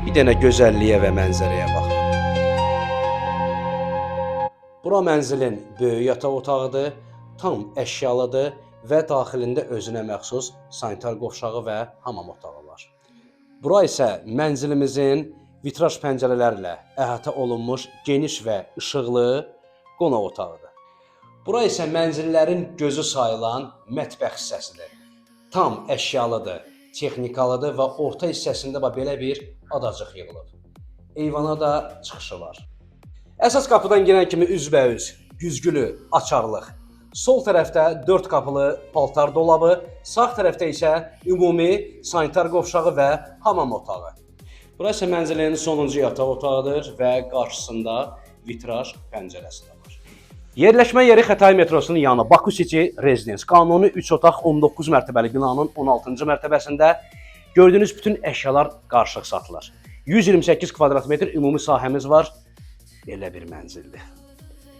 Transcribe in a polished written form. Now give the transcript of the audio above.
Bir dənə gözəlliyə və mənzərəyə baxın. Bura mənzilin böyük yataq otağıdır, tam əşyalıdır və daxilində özünə məxsus sanitar qovşağı və hamam otağı var. Bura isə mənzilimizin vitraj pəncərələrlə əhatə olunmuş geniş və işıqlı qonaq otağıdır. Bura isə mənzillərin gözü sayılan mətbəx hissəsidir. Tam əşyalıdır, texnikalıdır və orta hissəsində belə bir adacıq yığılıb. Eyvana da çıxışı var. Əsas qapıdan girən kimi üzbəüz, güzgülü, açarlıq. Sol tərəfdə 4 qapılı paltar dolabı, sağ tərəfdə isə ümumi sanitar qovşağı və hamam otağı. Burası mənzilin sonuncu yataq otağıdır və qarşısında vitraj pəncərəsi də var. Yerləşmə yeri Xətai metrosunun yanı Baku City Residence. Qanuni 3 otaq 19 mərtəbəli binanın 16-cı mərtəbəsində gördüyünüz bütün əşyalar qarışıq satılır. 128 kvadrat metr ümumi sahəmiz var. Belə bir mənzildir.